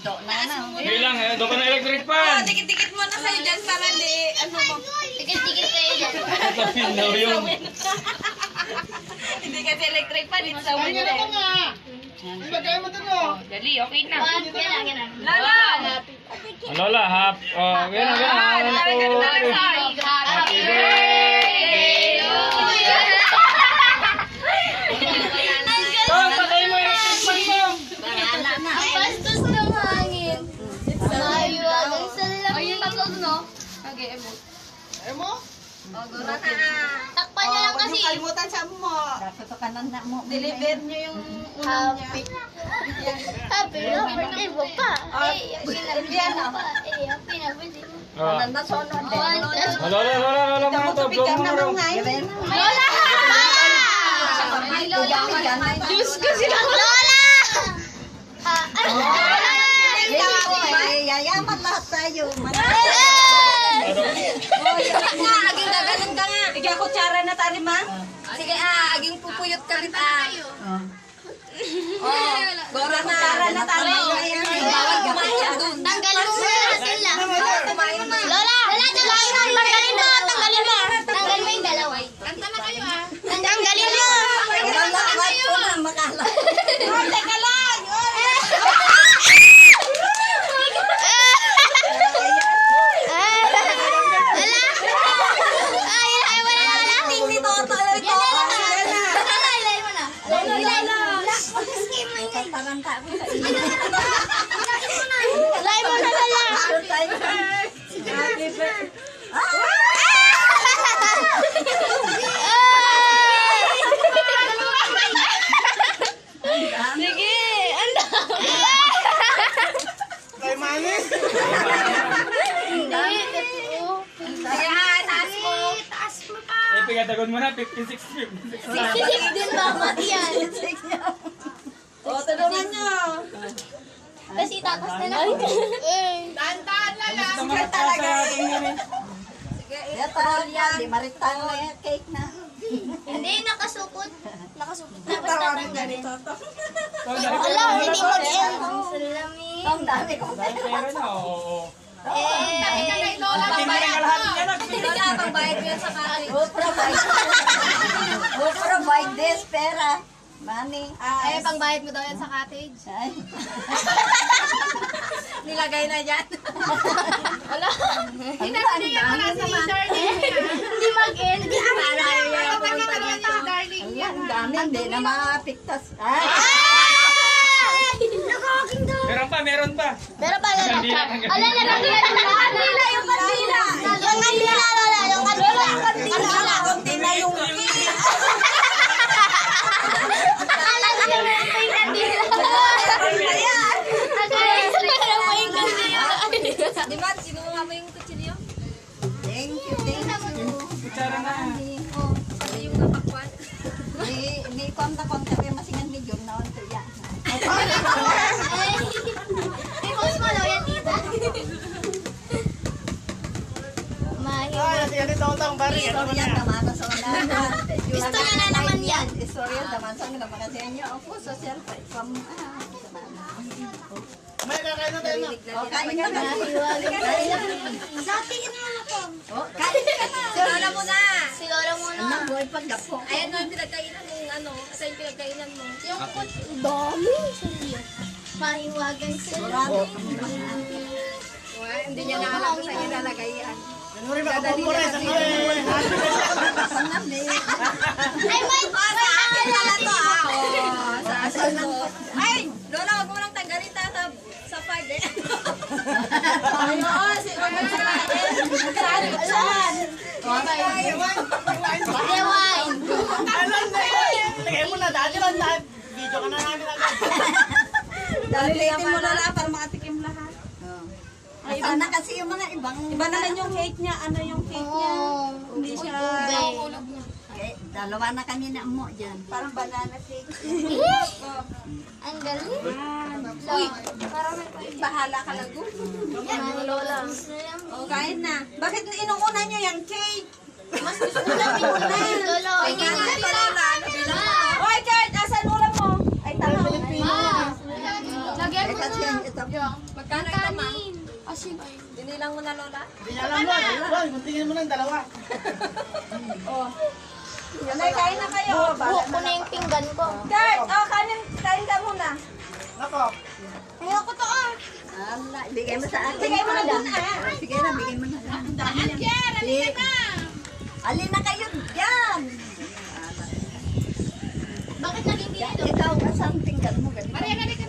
Do na na. Bilang, do ka na electric fan. Dikit-dikit mo na kayo dyan para di, ano mo. Dikit-dikit kayo dyan. Ito pindaw yun. Hindi kasi electric pa, dito sa window. Ibagay mo doon, oh. Dali, okay na. Yan. Lala! Lola, hap. Oh, gano'n, gano'n. Happy birthday to you. Oh, patay mo yung electric fan mo. Ang bastos ng hangin. Mayo ang salamin. Ayun, tatlo doon, no? Okay, emo. Ayaw mo? Takpan niyo lang kasi. Kalimutan sa mo. Dapat ka na mo. Deliver nyo yung ulam niya. Happy birthday mo pa. Indian na. Happy na birthday. Oh. Nasunod din. Lola, mga to. Blow mo na raw. Lola! Diyos ko sila. Lola! Yayaman lahat tayo. Aging gaganon ka nga. Bigyan ko tsara na tali, ma. Sige, aging pupuyot ka rin. Gora na. Tsara na tali. Bawal kumain doon. Tanggalin mo muna sila. Lola! Tanggalin mo! Tanggalin mo yung dalawa. Kanta na kayo, Tanggalin mo! Teka lang. Kay Manny? Ipigatagon mo na, 56. 66 din ba? Mati yan. Tulungan nyo. Kasi tatas na lang. Dahan-dahan lang. Tamarat ka sa ating yan. Di maritang na yung cake na. Hindi, nakasukot. Nakasukot. Tapos Tawarin tatanggalin. ganito. Wala, hindi mag-end. Salamin. Ang dami kong Dahil pera na, oo. Lola, Hindi mo na lahat yan. Lola, pagbayad mo yan sa kari. Who provide this pera? Money. Pangbayad mo daw yan sa cottage. Ay. Nilagay na dyan. Wala. Ang dami. Hindi mag-end. Ang dami. Hindi na mapiktas. Ay. Nakaking daw. Meron pa. Pero pala lang. Kandila. Ala, nakakila yung kandila. Yung kandila. Yung kandila, Lola. Yung kandila. Kandila. Kandila yung Akala ko yung kandila. Akala mo yung kandila. Di ba, sinuha mo yung kutsilyo? Thank you. Kutsara na. Ano yung napakwan? Ni konta-konta kayo masingan medyo na onto yan. I-post mo daw yan, tita. Ay, yan ito ang bari. Istorya naman sa una. Gusto niya na naman yan. Istorya naman sa una. Makasaya niyo ako sa cellphone. May kakain na tayo na. O, kain ka na. Dating mo na po. O, kain ka na. Si Lola mo na. Si Lola muna. Anong buhay pagdapo? Ayan na yung pinagkainan ng ano. Asa yung pinagkainan mo. Yung dami. Mahiwagan sila. Hindi niya naalam kung saan ilalagay yan. Yan mo rin makapapure sa mga Ay, may Akin na lang to Sa asan to. Ay! Lola, wag mo lang tanggalin sa 5 eh. Ay, oo. Saan? Rewind. Alam na yun. Lagay mo na, dati lang na. Video ka na namin agad. Dalitin mo Lola para makatikim lahat. Ay, iba na kasi yung mga ibang... Iba naman yung cake niya. Ano yung cake niya? Hindi siya... Eh, dalawa na kanina mo dyan. Parang banana cake. Ang galing. Uy, parang bahala ka lang. Yan, Lola. O, kain na. Bakit inuuna niyo yung cake? Mas gusto ko lang pinuna. Lolo, Ay, nga nga ito, Lola. Ano bilang mo? Oy, Kurt, asan ulam mo? Ay, tama. Ma. Lagyan Eh, mo kasi na. ito Magkano ito, ma'am? Asin. Dinilang mo na, Lola? Hindi niya alam mo. Bon, guntingin mo ng dalawa. Kain na kayo. Buhok ko na yung pinggan ko. Guard, kain ka muna. Nako. Ayoko to ah. Bigay mo sa akin. Bigay mo na doon, Sige na, bigay mo na. Alin na kayo dyan. Bakit naging dito? Ikaw, saan tinggan mo? Ganito.